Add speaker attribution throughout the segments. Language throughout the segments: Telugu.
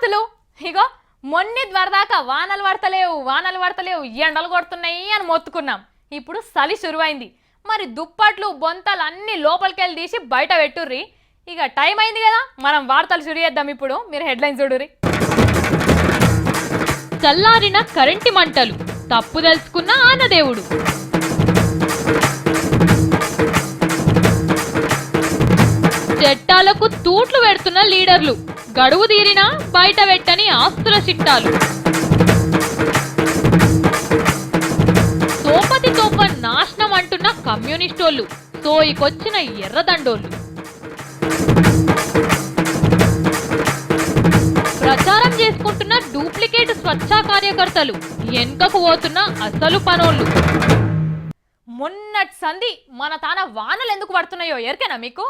Speaker 1: కోతులు ఇగో మొన్ని ద్వారదాకా వానలు పడతలేవు ఎండలు కొడుతున్నాయి అని మొత్తుకున్నాం. ఇప్పుడు చలి శురువైంది. మరి దుప్పట్లు బొంతలు అన్ని లోపలికెళ్ళి తీసి బయట పెట్టుర్రి. ఇక టైం అయింది కదా, మనం వార్తలు శురు చేద్దాం. ఇప్పుడు మీరు హెడ్లైన్స్ చూడుర్రి. చల్లారిన కరెంటి మంటలు, తప్పు తెలుసుకున్న ఆనదేవుడు. చట్టాలకు తూట్లు పెడుతున్న లీడర్లు, గడువు తీరినా బయట పెట్టని ఆస్తుల చిట్టాలు. తోపతి తోప నాశనం అంటున్న కమ్యూనిస్టోళ్ళు, సోయికొచ్చిన ఎర్రదండోళ్ళు. ప్రచారం చేసుకుంటున్న డూప్లికేట్ స్వచ్ఛ కార్యకర్తలు, వెనుకకు పోతున్న అసలు పనోళ్ళు. మొన్నటి సంధి మన తాన వానలు ఎందుకు పడుతున్నాయో ఎరికేనా మీకు?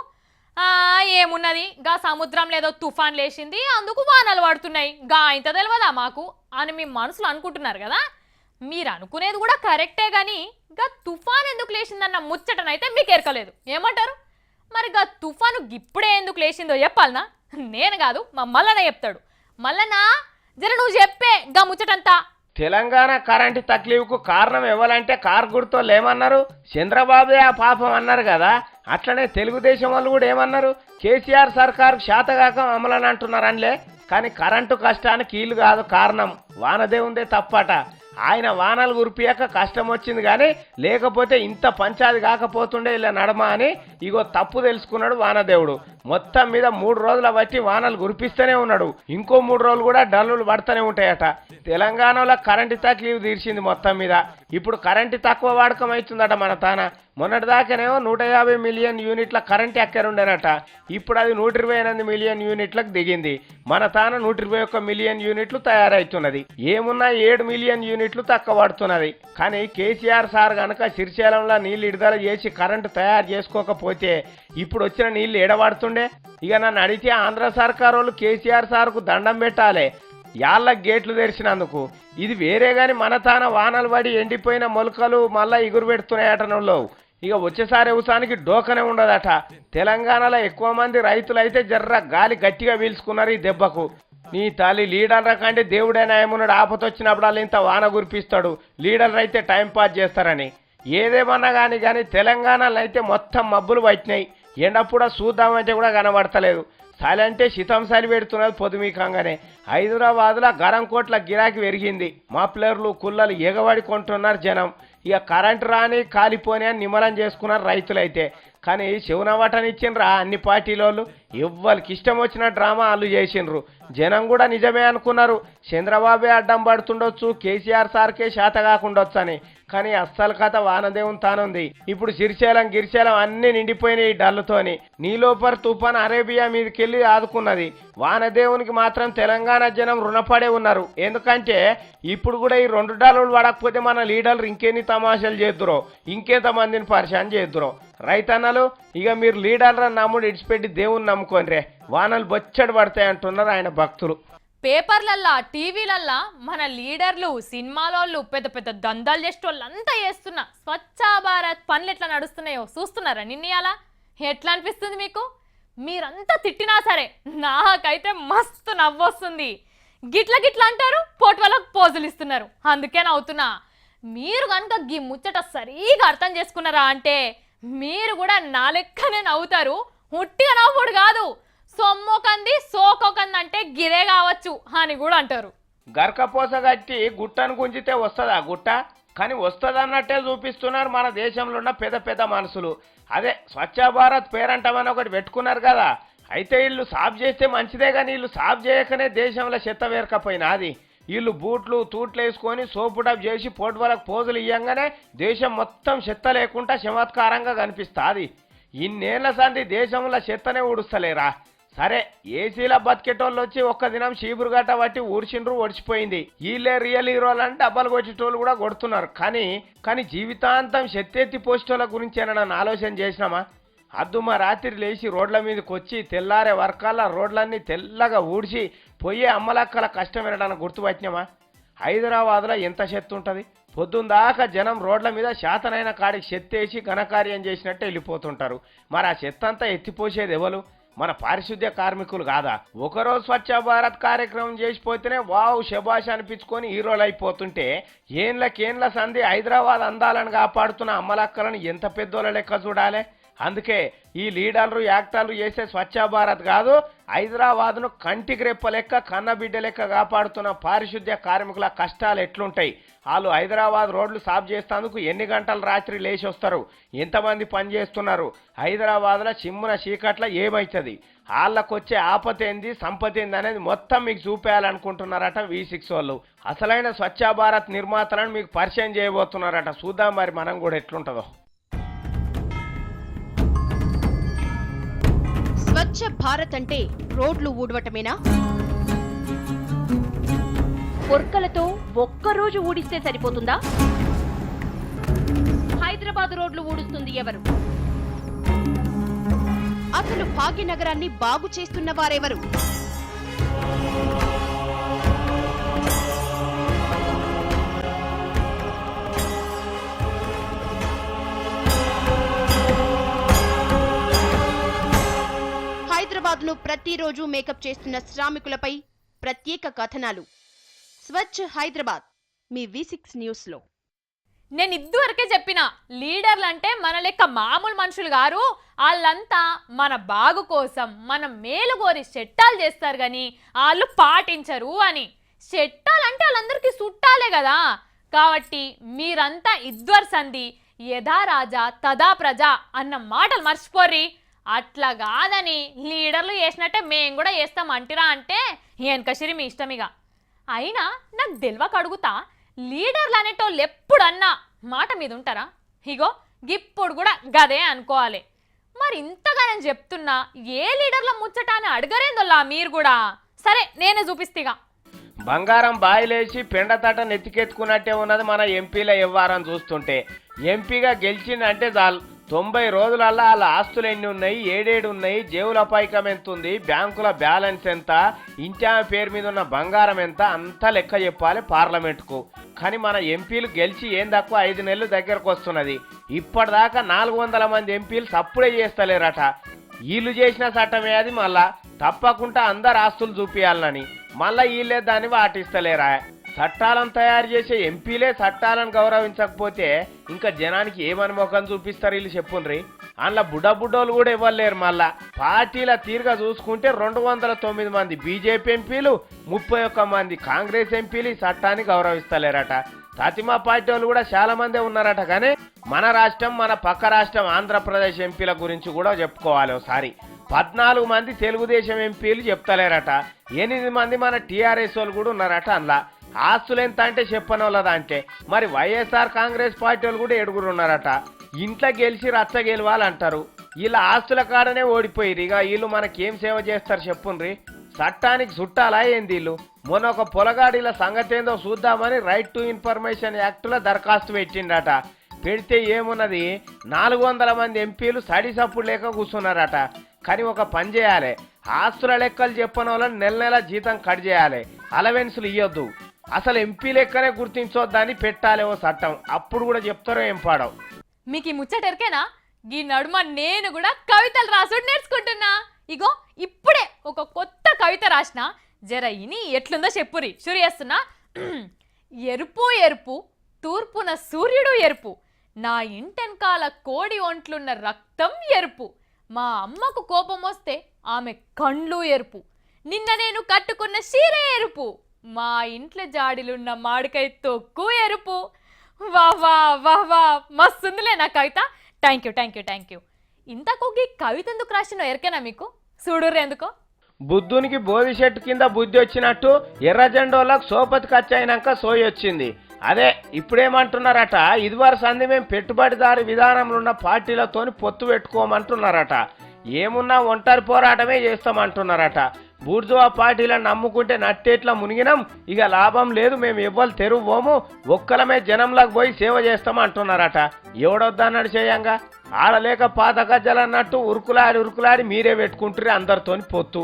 Speaker 1: ఏమున్నది, గా సముద్రం లేదో తుఫాన్ లేచింది, అందుకు వానలు పడుతున్నాయి, గా ఇంత తెలియదా మాకు అని మీ మనసులో అనుకుంటున్నారు కదా. మీరు అనుకునేది కూడా కరెక్టే, కానీ గా తుఫాన్ ఎందుకు లేచిందన్న ముచ్చటనైతే మీకు ఎరకలేదు. ఏమంటారు మరి? గా తుఫాను ఇప్పుడే ఎందుకు లేచిందో చెప్పాలనా? నేను కాదు, మా మల్లన్న చెప్తాడు. మల్లన్న జర నువ్వు చెప్పే గా ముచ్చటంతా.
Speaker 2: తెలంగాణ కరెంటు తక్లీఫ్కు కారణం ఎవరంటే కారు గుర్తో ఏమన్నారు? చంద్రబాబే ఆ పాపం అన్నారు కదా. అట్లనే తెలుగుదేశం వాళ్ళు కూడా ఏమన్నారు? కేసీఆర్ సర్కారు శాతగాక అమలని అంటున్నారు అనలే. కానీ కరెంటు కష్టానికి వీళ్ళు కాదు కారణం, వానదేవుందే తప్పట. ఆయన వానలు కురిపియాక కష్టం వచ్చింది, కానీ లేకపోతే ఇంత పంచాది కాకపోతుండే ఇలా నడమ అని ఇగో తప్పు తెలుసుకున్నాడు వానదేవుడు. మొత్తం మీద 3 రోజుల బట్టి వానలు కురిపిస్తూనే ఉన్నాడు. ఇంకో 3 రోజులు కూడా డల్లులు పడుతూనే ఉంటాయట. తెలంగాణలో కరెంటు తక్లీఫ్ తీర్చింది మొత్తం మీద. ఇప్పుడు కరెంటు తక్కువ వాడకం అవుతుందట మన తాన. మొన్నటిదాకానేమో 150 మిలియన్ యూనిట్ల కరెంట్ ఎక్కరుండేనట. ఇప్పుడు అది 128 మిలియన్ యూనిట్లకు దిగింది. మన తాన 121 మిలియన్ యూనిట్లు తయారవుతున్నది. ఏమున్నా 7 మిలియన్ యూనిట్లు తక్కువ పడుతున్నది. కానీ కేసీఆర్ సార్ కనుక శ్రీశైలంలో నీళ్లు విడుదల చేసి కరెంటు తయారు చేసుకోకపోతే ఇప్పుడు వచ్చిన నీళ్లు ఎడబడుతుండే. ఇక నన్ను అడిగితే ఆంధ్ర సర్కారు వాళ్ళు కేసీఆర్ సార్కు దండం పెట్టాలి, యాళ్ళ గేట్లు తెరిచినందుకు. ఇది వేరే గాని మన తాన వానలు పడి ఎండిపోయిన మొలకలు మళ్ళా ఎగురు పెడుతున్నాయటనలో. ఇక వచ్చేసారి వ్యవసాయానికి డోకనే ఉండదట. తెలంగాణలో ఎక్కువ మంది రైతులైతే జర్ర గాలి గట్టిగా పీల్చుకున్నారు ఈ దెబ్బకు. నీ తల్లి లీడర్ల కంటే దేవుడైనా ఏమున్నాడు, ఆపతొచ్చినప్పుడు వాళ్ళు ఇంత వాన కురిపిస్తాడు, లీడర్లు అయితే టైం పాస్ చేస్తారని. ఏదేమన్నా కానీ తెలంగాణలో అయితే మొత్తం మబ్బులు పట్టినాయి. ఎండప్పుడు చూద్దామంటే కూడా కనబడతలేదు. చలి అంటే శీతం చలి పెడుతున్నది పొదుమీకంగానే. హైదరాబాద్లో గరం కోట్ల గిరాకీ పెరిగింది. మాప్లర్లు కుల్లలు ఎగబడి కొంటున్నారు జనం. ఇక కరెంటు రాని కాలిపోని అని నిమ్మలం చేసుకున్నారు రైతులైతే. కానీ శివనవటనిచ్చిండ్రా అన్ని పార్టీలోళ్ళు. ఎవ్వరికి ఇష్టం వచ్చిన డ్రామా వాళ్ళు చేసిండ్రు. జనం కూడా నిజమే అనుకున్నారు, చంద్రబాబే అడ్డం పడుతుండొచ్చు, కేసీఆర్ సార్కే శాత కాకుండొచ్చు అని. కానీ అస్సలు కథ వానదేవుని తానుంది. ఇప్పుడు గిరిశైలం అన్ని నిండిపోయినాయి డల్లుతోని. నీలోపర్ తుఫాన్ అరేబియా మీదకెళ్ళి ఆదుకున్నది. వానదేవునికి మాత్రం తెలంగాణ జనం రుణపడే ఉన్నారు. ఎందుకంటే ఇప్పుడు కూడా ఈ 2 డాలర్లు పడకపోతే మన లీడర్లు ఇంకెన్ని తమాషాలు చేద్దురో, ఇంకెంతమందిని పరిశాన్ చేద్దురో. రైతన్నలు ఇక మీరు లీడర్లను నమ్ముడు ఇడిచిపెట్టి దేవుని నమ్ముకోండి, వానలు బొచ్చడి పడతాయి అంటున్నారు ఆయన భక్తులు.
Speaker 1: పేపర్లల్లా టీవీలల్లా మన లీడర్లు సినిమాలోళ్ళు పెద్ద పెద్ద దందాలు చేసేటోళ్ళు అంతా చేస్తున్నా స్వచ్ఛ భారత్ పనులు ఎట్లా నడుస్తున్నాయో చూస్తున్నారా? నిన్నయాలా ఎట్లా అనిపిస్తుంది మీకు? మీరంతా తిట్టినా సరే నాకైతే మస్తు నవ్వొస్తుంది. గిట్ల అంటారు, పోటీలకు పోజులు ఇస్తున్నారు, అందుకే నవ్వుతున్నా. మీరు కనుక గీ ముచ్చట సరిగా అర్థం చేసుకున్నారా అంటే మీరు కూడా నా లెక్కనే నవ్వుతారు. ఉట్టిగా నవ్వుడు కాదు, సొమ్మొకంది సోకొకంది అంటే గిరే కావచ్చు అని కూడా అంటారు.
Speaker 2: గరకపోస కట్టి గుట్టను గుంజితే వస్తుందా గుట్ట? కానీ వస్తుందన్నట్టే చూపిస్తున్నారు మన దేశంలో ఉన్న పెద్ద పెద్ద మనుషులు. అదే స్వచ్ఛ భారత్ పేరంటమని ఒకటి పెట్టుకున్నారు కదా. అయితే వీళ్ళు సాఫ్ చేస్తే మంచిదే, కానీ వీళ్ళు సాఫ్ చేయకనే దేశంలో చెత్త వేరకపోయినా అది. వీళ్ళు బూట్లు తూట్లు వేసుకొని సోపుడప్ చేసి పోటీలకు పోజులు ఇయ్యంగానే దేశం మొత్తం చెత్త లేకుండా చమత్కారంగా కనిపిస్తుంది. ఇన్నేళ్ల సంది దేశంలో చెత్తనే ఊడుస్తలేరా? సరే ఏసీల బతికేటోళ్ళు వచ్చి ఒక్క దినం చీపురు గట్ట బట్టి ఊడ్చిండ్రు, ఒడిచిపోయింది. వీళ్ళే రియల్ హీరోలు అంటే డబ్బలు కొట్టేటోళ్ళు కూడా కొడుతున్నారు. కానీ జీవితాంతం చెత్తెత్తి పోస్టోళ్ళ గురించి ఏమన్నా ఆలోచన చేసినామా? అద్దుమ రాత్రి లేచి రోడ్ల మీదకి వచ్చి తెల్లారే వర్కాల రోడ్లన్నీ తెల్లగా ఊడ్చి పోయే అమ్మలక్కల కష్టం వినడానికి గుర్తుపట్టినామా? హైదరాబాద్లో ఎంత చెత్త ఉంటుంది? పొద్దుందాకా జనం రోడ్ల మీద శాతనైన కాడికి చెత్తేసి ఘనకార్యం చేసినట్టు వెళ్ళిపోతుంటారు. మరి ఆ చెత్త అంతా ఎత్తిపోసేది ఎవరు? మన పారిశుద్ధ్య కార్మికులు కాదా? ఒకరోజు స్వచ్ఛ భారత్ కార్యక్రమం చేసిపోతేనే వావ్ శబాష్ అనిపించుకొని హీరోలు అయిపోతుంటే ఏండ్ల సంధి హైదరాబాద్ అందాలను కాపాడుతున్న అమ్మలక్కలను ఎంత పెద్దోళ్ళ లెక్క చూడాలి. అందుకే ఈ లీడర్లు యాక్టర్లు చేసే స్వచ్ఛ భారత్ కాదు, హైదరాబాద్ను కంటికి రెప్ప లెక్క కన్నబిడ్డ లెక్క కాపాడుతున్న పారిశుద్ధ్య కార్మికుల కష్టాలు ఎట్లుంటాయి. వాళ్ళు హైదరాబాద్ రోడ్లు సాఫ్ చేసేందుకు ఎన్ని గంటలు రాత్రి లేచి వస్తారు, ఎంతమంది పని చేస్తున్నారు, హైదరాబాద్లో చిమ్మున చీకట్ల ఏమవుతుంది, వాళ్ళకొచ్చే ఆపతేంది సంపతేంది అనేది మొత్తం మీకు చూపేయాలనుకుంటున్నారట V6 వాళ్ళు. అసలైన స్వచ్ఛ భారత్ నిర్మాతలను మీకు పరిచయం చేయబోతున్నారట. చూద్దాం మరి మనం కూడా ఎట్లుంటుందో.
Speaker 3: స్వచ్ఛ భారత్ అంటే రోడ్లు ఊడవటమేనా? పొర్కలతో ఒక్కరోజు ఊడిస్తే సరిపోతుందా? హైదరాబాద్ రోడ్లు ఊడుస్తుంది ఎవరు? అసలు భాగ్యనగరాన్ని బాగు చేస్తున్న వారెవరు? హైదరాబాద్ ను ప్రతిరోజు మేకప్ చేస్తున్న శ్రామికులపై ప్రత్యేక కథనాలు. స్వచ్ఛ హైదరాబాద్ మీ V6 న్యూస్ లో.
Speaker 1: నేను ఇదివరకే చెప్పిన లీడర్లు అంటే మన లెక్క మామూలు మనుషులు గారు. వాళ్ళంతా మన బాగు కోసం మన మేలు కోరి చట్టాలు చేస్తారు కానీ వాళ్ళు పాటించరు అని. చట్టాలంటే వాళ్ళందరికీ చుట్టాలే కదా. కాబట్టి మీరంతా ఇద్వర్ సంధి యథా రాజా తదా ప్రజ అన్న మాటలు మర్చిపోర్రి. అట్లా కాదని లీడర్లు చేసినట్టే మేము కూడా చేస్తాం అంటిరా అంటే వెనకసిరి మీ ఇష్టమిగా. అయినా నాకు తెలియక అడుగుతా, లీడర్లు అనేటోళ్ళు ఎప్పుడన్నా మాట మీద ఉంటారా? ఇగో ఇప్పుడు కూడా గదే అనుకోవాలి. మరి ఇంతగా నేను చెప్తున్నా ఏ లీడర్ల ముచ్చట అని అడగరేందోలా మీరు కూడా. సరే నేనే చూపిస్తేగా.
Speaker 2: బంగారం బాయిలేసి పెండతట నెత్తికెత్తుకున్నట్టే ఉన్నది మన ఎంపీల వ్యవహారం చూస్తుంటే. ఎంపీగా గెలిచిందంటే చాలు 90 రోజులల్లా వాళ్ళ ఆస్తులు ఎన్ని ఉన్నాయి, ఏడేడు ఉన్నాయి, జేబుల పైకం ఎంత ఉంది, బ్యాంకుల బ్యాలెన్స్ ఎంత, ఇంటామె పేరు మీద ఉన్న బంగారం ఎంత, అంతా లెక్క చెప్పాలి పార్లమెంటుకు. కానీ మన ఎంపీలు గెలిచి ఏం తక్కువ 5 నెలలు దగ్గరకు వస్తున్నది. ఇప్పటిదాకా 400 మంది ఎంపీలు సప్పుడే చేస్తలేరట. వీళ్ళు చేసిన చట్టమే అది. మళ్ళా తప్పకుండా అందరు ఆస్తులు చూపించాలని మళ్ళా వీళ్ళే దాన్ని వాటిస్తలేరా? చట్టాలను తయారు చేసే ఎంపీలే చట్టాలను గౌరవించకపోతే ఇంకా జనానికి ఏమని ముఖం చూపిస్తారు వీళ్ళు చెప్పుండ్రి. అందులో బుడ్డోళ్ళు కూడా ఇవ్వలేరు. మళ్ళా పార్టీల తీరుగా చూసుకుంటే 209 మంది బీజేపీ ఎంపీలు, 31 మంది కాంగ్రెస్ ఎంపీలు ఈ చట్టాన్ని గౌరవిస్తలేరట. తతిమా పార్టీ వాళ్ళు కూడా చాలా మందే ఉన్నారట. కానీ మన రాష్ట్రం, మన పక్క రాష్ట్రం ఆంధ్రప్రదేశ్ ఎంపీల గురించి కూడా చెప్పుకోవాలి ఒకసారి. 14 మంది తెలుగుదేశం ఎంపీలు చెప్తలేరట. 8 మంది మన టీఆర్ఎస్ వాళ్ళు కూడా ఉన్నారట. అందులో ఆస్తులు ఎంత అంటే చెప్పనోళ్ళదా అంటే మరి వైఎస్ఆర్ కాంగ్రెస్ పార్టీ వాళ్ళు కూడా 7 ఉన్నారట. ఇంట్లో గెలిచి రచ్చ గెలవాలంటారు. వీళ్ళ ఆస్తుల కాడనే ఓడిపోయిరు. ఇక వీళ్ళు మనకేం సేవ చేస్తారు చెప్పుండ్రి. చట్టానికి చుట్టాలా ఏంది వీళ్ళు? మొన్న ఒక పొలగాడిల సంగతి ఏందో చూద్దామని రైట్ టు ఇన్ఫర్మేషన్ యాక్ట్లో దరఖాస్తు పెట్టిండట. పెడితే ఏమున్నది, 400 మంది ఎంపీలు సడి సప్పుడు లేక కూర్చున్నారట. కానీ ఒక పని చేయాలి, ఆస్తుల లెక్కలు చెప్పని వాళ్ళని నెల జీతం కట్ చేయాలి, అలవెన్సులు ఇవ్వద్దు, అసలు ఎంపీ లెక్కనే గుర్తించొద్దని పెట్టాలి ఓ చట్టం. అప్పుడు కూడా చెప్తారో ఏం పాడవు.
Speaker 1: మీకు ఈ ముచ్చట ఎరికేనా? ఈ నడుమ నేను కూడా కవితలు రాసుడు నేర్చుకుంటున్నా. ఇగో ఇప్పుడే ఒక కొత్త కవిత రాసిన, జర ఇని ఎట్లుందో చెప్పురి. షురు చేస్తున్నా. ఎరుపు ఎరుపు తూర్పున సూర్యుడు ఎరుపు, నా ఇంటెనకాల కోడి ఒంట్లున్న రక్తం ఎరుపు, మా అమ్మకు కోపం వస్తే ఆమె కండ్లు ఎరుపు, నిన్న నేను కట్టుకున్న చీర ఎరుపు, మా ఇంట్లో జాడిలున్న మామిడికాయ తొక్కు ఎరుపు. వా వా వా వా మస్తుందిలే నా కవిత. Thank you. ఇంతకు ఈ కవిత ఎందుకు రాసినో ఎరికేనా మీకు? చూడుర్రు ఎందుకో.
Speaker 2: బుద్ధునికి బోధి చెట్టు కింద బుద్ధి వచ్చినట్టు ఎర్ర జెండోళ్ళకు సోపతి ఖర్చయినాక సోయి వచ్చింది. అదే ఇప్పుడేమంటున్నారట, ఇదివరకు సంది మేము పెట్టుబడిదారి విధానంలో ఉన్న పార్టీలతోని పొత్తు పెట్టుకోమంటున్నారట. ఏమున్నా ఒంటరి పోరాటమే చేస్తామంటున్నారట. బూర్జువా పార్టీలను నమ్ముకుంటే నట్టేట్లా మునిగినాం, ఇక లాభం లేదు, మేము ఎవ్వరు తెరువుపోము, ఒక్కలమే జనంలోకి పోయి సేవ చేస్తామంటున్నారట. ఎవడొద్దన్నాడు చేయంగా? ఆడలేక పాత గజ్జలన్నట్టు ఉరుకులాడి మీరే పెట్టుకుంటారు అందరితోని పొత్తు.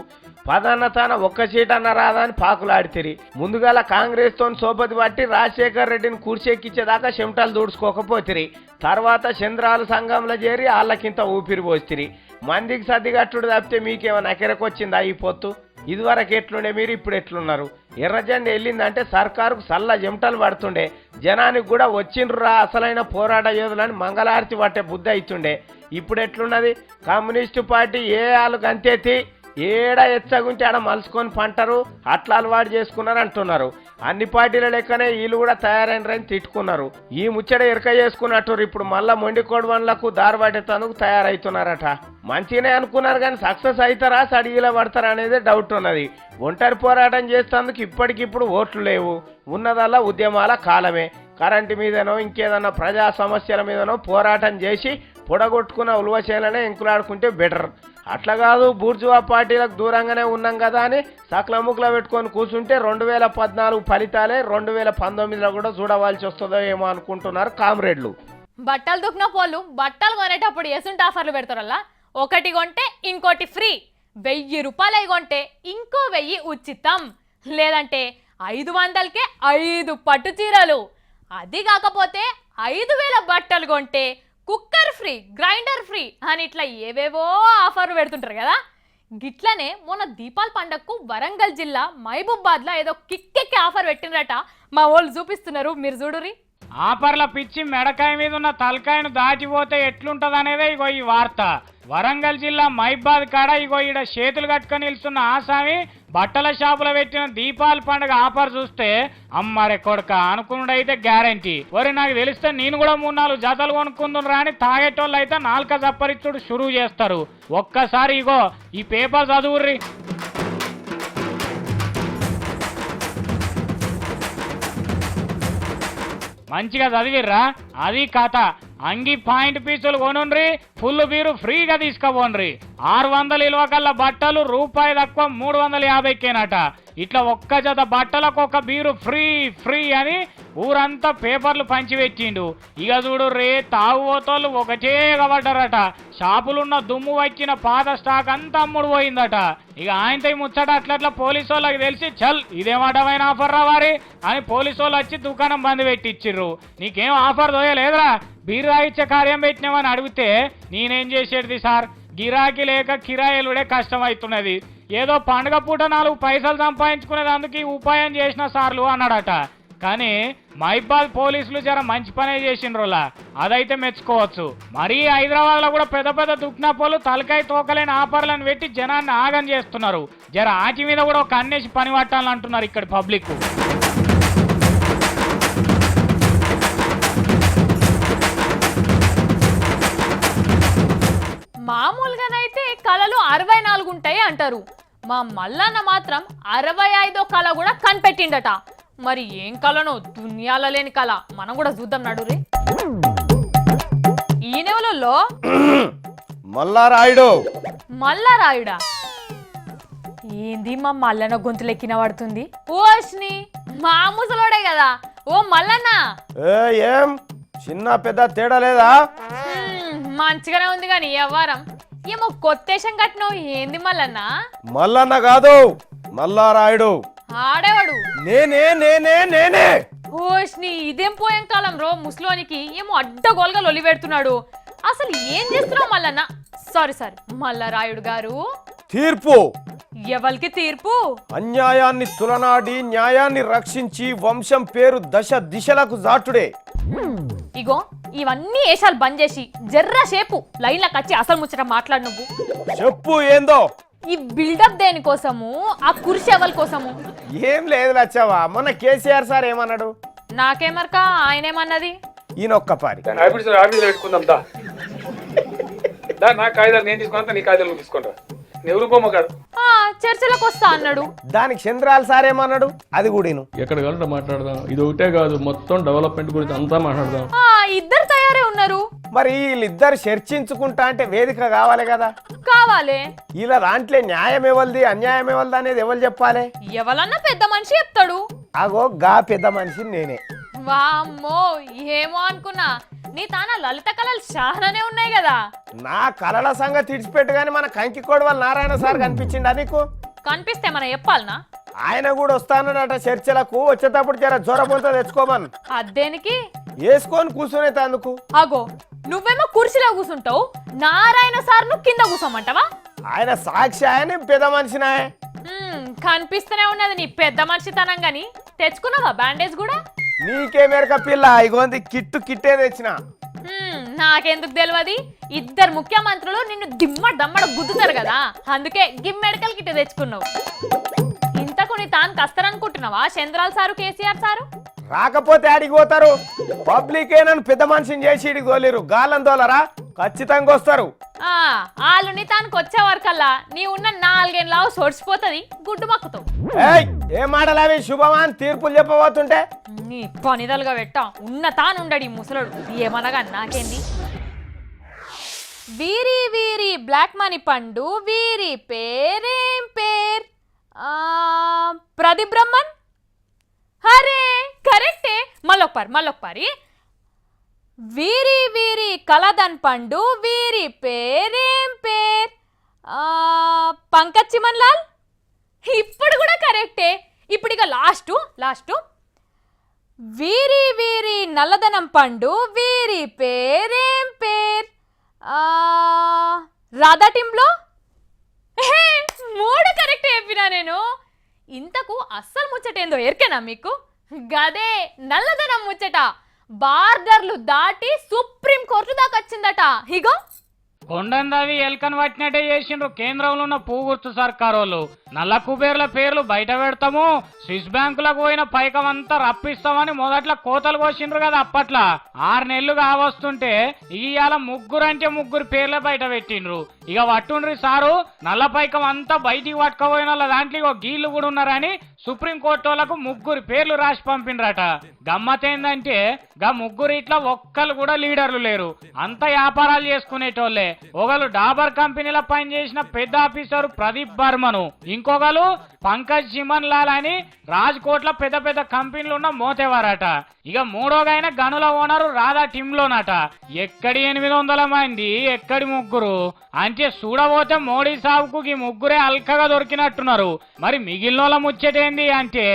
Speaker 2: పదన్నతాన ఒక్క సీట్ అన్న రాదా అని పాకులాడితిరి. ముందుగాల కాంగ్రెస్ తోని సోపతి పట్టి రాజశేఖర్ రెడ్డిని కూర్చెక్కించేదాకా చెమటలు దూడ్చుకోకపోతిరి. తర్వాత చంద్రాల సంఘంలో చేరి వాళ్ళకింత ఊపిరి పోస్తిరి. మందికి సర్దిగట్టుడు తప్పితే మీకేమైనా ఎకరకొచ్చిందా ఈ పొత్తు? ఇదివరకు ఎట్లుండే మీరు, ఇప్పుడు ఎట్లున్నారు? ఎర్రజెండా వెళ్ళిందంటే సర్కారుకు సల్ల చెమటలు పడుతుండే, జనానికి కూడా వచ్చిండ్రురా అసలైన పోరాట యోధులని మంగళారతి పట్టే బుద్ధి అవుతుండే. ఇప్పుడు ఎట్లున్నది? కమ్యూనిస్టు పార్టీ ఏ వాళ్ళకు అంతేతి ఏడ ఎచ్చగుంటే ఆడ మలుసుకొని పంటరు, అట్లా అలవాటు చేసుకున్నారు అంటున్నారు. అన్ని పార్టీల లెక్కనే వీళ్ళు కూడా తయారైనరని తిట్టుకున్నారు. ఈ ముచ్చట ఇరక చేసుకున్నట్టు ఇప్పుడు మళ్ళా మొండి కొడవన్లకు దారిపట్టేందుకు తయారవుతున్నారట. మంచిగానే అనుకున్నారు కానీ సక్సెస్ అవుతారా సడిగిలా పడతారా అనేది డౌట్ ఉన్నది. ఒంటరి పోరాటం చేసేందుకు ఇప్పటికిప్పుడు ఓట్లు లేవు. ఉన్నదల్లా ఉద్యమాల కాలమే. కరెంటు మీదనో ఇంకేదన్నా ప్రజా సమస్యల మీదనో పోరాటం చేసి పొడగొట్టుకున్న ఉల్వశైలనే ఎంకులాడుకుంటే బెటర్. అట్లా కాదు బూర్జువా పార్టీలకు దూరంగానే ఉన్నాం కదా అని సకలముకులా పెట్టుకొని కూర్చుంటే 2014 ఫలితాలే 2019లో కూడా చూడవలసి వస్తుందో ఏమో అనుకుంటున్నారు కామ్రేడ్లు.
Speaker 1: బట్టలు దుక్కిన పోళ్ళు బట్టలు కొనేటప్పుడు ఎసుంటి ఆఫర్లు పెడతారల్లా. ఒకటి కొంటే ఇంకోటి ఫ్రీ, 1000 రూపాయలు కొంటే ఇంకో 1000 ఉచితం, లేదంటే 500కే 5 పట్టు చీరలు. అది కాకపోతే 5000 బట్టలు కొంటే కుక్కర్ ఫ్రీ, గ్రైండర్ ఫ్రీ అని ఇట్లా ఏవేవో ఆఫర్లు పెడుతుంటారు కదా. గిట్లనే మొన్న దీపావళి పండగకు వరంగల్ జిల్లా మహబూబాద్లో ఏదో కిక్కెక్కి ఆఫర్ పెట్టినరట. మా వాళ్ళు చూపిస్తున్నారు, మీరు చూడురి.
Speaker 4: ఆఫర్ల పిచ్చి మెడకాయ మీద ఉన్న తలకాయను దాటిపోతే ఎట్లుంటది అనేదే ఇగో ఈ వార్త. వరంగల్ జిల్లా మహబూబాద్ కాడ ఇగో ఈడ చేతులు కట్టుకొని నిలుస్తున్న ఆసామి బట్టల షాపులో పెట్టిన దీపావళి పండుగ ఆఫర్ చూస్తే అమ్మారే కొడుక అనుకున్నడైతే గ్యారంటీ. ఒరి నాకు తెలిస్తే నేను కూడా 3-4 జతలు కొనుక్కుందును రాని తాగేటోళ్ళు అయితే 4 జప్పరిచ్చుడు షురువు చేస్తారు. ఒక్కసారి ఇగో ఈ పేపర్ చదువుర్రి. మంచిగా చదివిర్రా? అది కథ. అంగి పాయింట్ పీసులు కొనుండ్రి, ఫుల్ బీరు ఫ్రీగా తీసుకోబోండ్రి. 600 ఇలువ కల్లా బట్టలు రూపాయి తక్కువ 350కేనట. ఇట్లా ఒక్క జత బట్టలకు ఒక బీరు ఫ్రీ ఫ్రీ అని ఊరంతా పేపర్లు పంచిపెట్టిండు. ఇక చూడు రే తాగుబోతోళ్ళు ఒకటే కబడ్డారట. షాపులున్న దుమ్ము వచ్చిన పాత స్టాక్ అంతా అమ్ముడు పోయిందట. ఇక ఆయనతో ముచ్చట అట్లట్లా పోలీసు వాళ్ళకి తెలిసి చల్ ఇదేమటమైన ఆఫర్ రా వారి అని పోలీసు వాళ్ళు వచ్చి దుకాణం బంద్ పెట్టిచ్చిర్రు. నీకేం ఆఫర్ దోయలేదురా, బీరు తాగిచ్చే కార్యం పెట్టినామని అడిగితే నేనేం చేసేది సార్, గిరాకీ లేక కిరాయిలుడే కష్టమవుతున్నది. ఏదో పండుగ పూట 4 పైసలు సంపాదించుకునేందుకు ఉపాయం చేసిన సార్లు అన్నాడట. కానీ మహబూబాద్ పోలీసులు జర మంచి పనే చేసిండ్రులా, అదైతే మెచ్చుకోవచ్చు. మరీ హైదరాబాద్ లో కూడా పెద్ద పెద్ద దుక్నపోలు తలకాయ తోకలేని ఆఫర్లను పెట్టి జనాన్ని ఆగం చేస్తున్నారు. జర ఆటి మీద కూడా ఒక కన్నేసి పని పట్టాలని అంటున్నారు ఇక్కడ పబ్లిక్.
Speaker 1: మామూలుగానైతే కళలు 64 ఉంటాయి అంటారు. మా మల్లన్న మాత్రం 65వ కళ కూడా కనిపెట్టిండట. మరి ఏం కళనో దునియాలో లేని కళ, మనం కూడా చూద్దాం నడురే. ఈ నెలలో
Speaker 2: మల్లారాయుడు
Speaker 1: మల్లారాయుడా ఏంది మా మల్లన్న గొంతులెక్కిన పడుతుంది? ఓష్ని మా ముసలోడే కదా. ఓ మల్లన్న,
Speaker 2: ఏం చిన్న పెద్ద తేడా లేదా?
Speaker 1: మంచిగానే ఉంది కానీ వ్యవహారం ఏమో కొత్తేశం కట్టినో ఏంది మల్లన్న?
Speaker 2: మల్లన్న కాదు మల్లారాయుడు.
Speaker 1: ఆడేవాడు
Speaker 2: నేనే నేనే నేనే.
Speaker 1: ఓష్ని ఇదేం పోయేం కాలం రో, ముసలోనికి ఏమో అడ్డగోలుగా లొలి పెడుతున్నాడు. అసలు ఏం చేస్తున్నావు మల్లన్న? సారీ మల్లారాయుడు గారు.
Speaker 2: తీర్పు
Speaker 1: ఎవరికి తీర్పు?
Speaker 2: అన్యాయాన్ని తులనాడి న్యాయాన్ని రక్షించి వంశం పేరు దశ దిశలకు జాటుడే.
Speaker 1: ఇగో ఇవన్నీ ఏషాలు బంద్ చేసి జర్రా షేపు లైన్లకు వచ్చి అసలు ముచ్చట మాట్లాడు. నువ్వు
Speaker 2: చెప్పు ఏందో.
Speaker 1: ఈ బిల్డప్ దేనికోసము, ఆ కుర్చీ ఎవరి కోసము?
Speaker 2: ఏం లేదు లచ్చవా, మొన్న కేసీఆర్ సార్ ఏమన్నాడు?
Speaker 1: నాకేమరక ఆయనేమన్నది?
Speaker 2: ఈయనొక్క పారి
Speaker 5: పెట్టుకుందాం దా. నా కాగితాలు నేను తీసుకున్నా, నీ కాగితాలు తీసుకుంటా. ఎవరు బొమ్మగాడు
Speaker 1: చర్చలకు వస్తా అన్నాడు.
Speaker 2: దానికి చంద్రాల సార్ ఏమన్నాడు? అది కూడా
Speaker 6: ఎక్కడ కావాలంటే మాట్లాడదాం. ఇది ఒకటే కాదు, మొత్తం డెవలప్మెంట్ గురించి అంతా మాట్లాడదాం.
Speaker 1: ఇద్దరు తయారే ఉన్నారు.
Speaker 2: మరి వీళ్ళిద్దరు చర్చించుకుంటా అంటే వేదిక కావాలి కదా.
Speaker 1: కావాలి.
Speaker 2: ఇలా దాంట్లో న్యాయం ఎవరిది అన్యాయం ఎవరిది అనేది ఎవరు చెప్పాలి?
Speaker 1: ఎవరన్నా పెద్ద మనిషి చెప్తాడు.
Speaker 2: అగో గా పెద్ద మనిషి నేనే.
Speaker 1: వామ్మో ఏమో అనుకున్నా, నీ తాన లలిత కళలు చాలానే ఉన్నాయి కదా.
Speaker 2: నా కళల సంగతి ఇడిచిపెట్టు గాని మన కంకి కోడవల నారాయణ సార్ కనిపించిండా నీకు?
Speaker 1: కనిపిస్తే మన చెప్పాలనా?
Speaker 2: ఆయన కూడా వస్తానట చర్చలకు, వచ్చేటప్పుడు జర జ్వరపంతో తెచ్చుకోమను.
Speaker 1: అదేనికి
Speaker 2: వేసుకొని కూర్చునే తందుకు.
Speaker 1: అగో నువ్వేమో కుర్చీలో కూర్చుంటావు, నారాయణ సార్ నువ్వు కింద కూర్చోమంటావా?
Speaker 2: ఆయన సాక్షి ఆయన పెద్ద మనిషినా.
Speaker 1: కనిపిస్తూనే ఉన్నది నీ పెద్ద మనిషితనం గాని. తెచ్చుకున్నావా బ్యాండేజ్ కూడా?
Speaker 2: నీకే మెరక పిల్ల, ఇగోంది కిట్టే తెచ్చిన.
Speaker 1: నాకెందుకు తెలియదు? ఇద్దరు ముఖ్యమంత్రులు నిన్ను దమ్మడ గుద్దుతారు కదా, అందుకే గిమ్ మెడికల్ కిట్ తెచ్చుకున్నావు. ఇంతకు నీ తాను కస్తారనుకుంటున్నావా చంద్రాల్ సారు, కేసీఆర్ సారు?
Speaker 2: రాకపోతే ఆడికి పోతారు. పబ్లిక్ ఏనని పెద్ద మనిషిని చేసి ఇడికి తోలేరు. గాలం తోలరా? ఖచ్చితంగా వస్తారు.
Speaker 1: వాళ్ళు నీ తానికి వచ్చే వరకల్లా నీ ఉన్న 4 ఏళ్ళ సొడిచిపోతుంది, గుడ్డు మక్కుతావు.
Speaker 2: ఏ మాటలు అవి శుభమాన్ తీర్పులు చెప్పబోతుంటే
Speaker 1: నీ పనిదలుగా పెట్టా ఉన్న తానుండడు ఈ ముసలుడు. ఏమనగా నాకేంది? వీరి వీరి బ్లాక్ మనీ పండు, వీరి పేరేం పేర్? ప్రదీప్ బ్రహ్మన్. అరే కరెక్టే, మళ్ళొకపారి. వీరి వీరి కలదన్ పండు, వీరి పేరేం పేర్? పంకజ్ చిమన్ లాల్. ఇప్పుడు కూడా కరెక్టే. ఇప్పుడు ఇక లాస్ట్ వీరి వీరి నల్లదనం పండు, వీరి పేరేం పేర్? రాధా టీంలో 3 కరెక్ట్ చెప్పినా నేను. ఇంతకు అస్సలు ముచ్చటేందో ఎరికేనా మీకు? గదే నల్లదనం ముచ్చట. బార్డర్లు దాటి సుప్రీం కోర్టు దాకా వచ్చిందట. ఇగో
Speaker 4: కొండందవి ఎల్కన్ పట్టినట్టే చేసిండ్రు కేంద్రంలో ఉన్న పూగుర్తు సర్కారోళ్ళు. నల్ల కుబేర్ల పేర్లు బయట పెడతాము, స్విస్ బ్యాంకులకు పోయిన పైకం అంతా రప్పిస్తామని మొదట్లో కోతలు కోసిండ్రు కదా అప్పట్లో. 6 నెలలు కావస్తుంటే ఇవాళ 3 పేర్లే బయట పెట్టిండ్రు. ఇక పట్టుండ్రి సారు, నల్ల పైకం అంతా బయటికి పట్టుకపోయిన వాళ్ళ దాంట్లో గీళ్లు కూడా ఉన్నారని సుప్రీంకోర్టు వాళ్ళకు 3 పేర్లు రాసి పంపిండ్రట. గమ్మతేందంటే గా 3 ఇట్లా ఒక్కరు కూడా లీడర్లు లేరు, అంతా వ్యాపారాలు చేసుకునేటోళ్లే. ఒకరు డాబర్ కంపెనీల పని చేసిన పెద్ద ఆఫీసర్ ప్రదీప్ బర్మను, ఇంకొకరు పంకజ్ చిమన్ లాల్ అని రాజ్కోట్ల పెద్ద కంపెనీలు ఉన్న మోతేవారట. ఇక 3వ గనుల ఓనరు రాధా టీంలోనట. ఎక్కడి 800 మంది, ఎక్కడి 3 అంటే చూడబోతే మోడీ సాబుకు ఈ 3 అల్కగా దొరికినట్టున్నారు. మరి మిగిలిన ముచ్చటేంది అంటే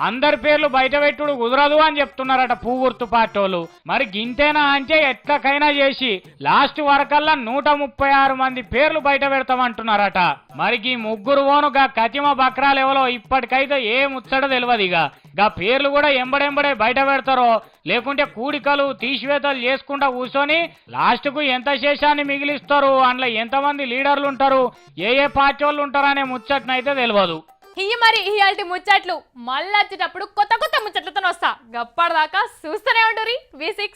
Speaker 4: అందరి పేర్లు బయట పెట్టుడు కుదరదు అని చెప్తున్నారట పూగుర్తు పార్టోలు. మరి గింతేనా అంటే ఎట్లకైనా చేసి లాస్ట్ వరకల్లా 136 మంది పేర్లు బయట పెడతామంటున్నారట. మరి ఈ 3 ఓనుగా కతిమ బక్రాలు ఎవరో ఇప్పటికైతే ఏ ముచ్చట తెలియదు. గా పేర్లు కూడా ఎంబడెంబడే బయట పెడతారో లేకుంటే కూడికలు తీసివేతలు చేసుకుంటా కూర్చొని లాస్ట్ కు ఎంత శేషాన్ని మిగిలిస్తారు, అందులో ఎంతమంది లీడర్లు ఉంటారు, ఏ పార్టీ వాళ్ళు ఉంటారు అనే ముచ్చట్నైతే తెలియదు.
Speaker 1: మరి ఇయాల్టి ముచ్చట్లు మళ్ళీ వచ్చేటప్పుడు కొత్త ముచ్చట్లతో వస్తా. గప్పటిదాకా చూస్తూనే ఉండుర్రి V6.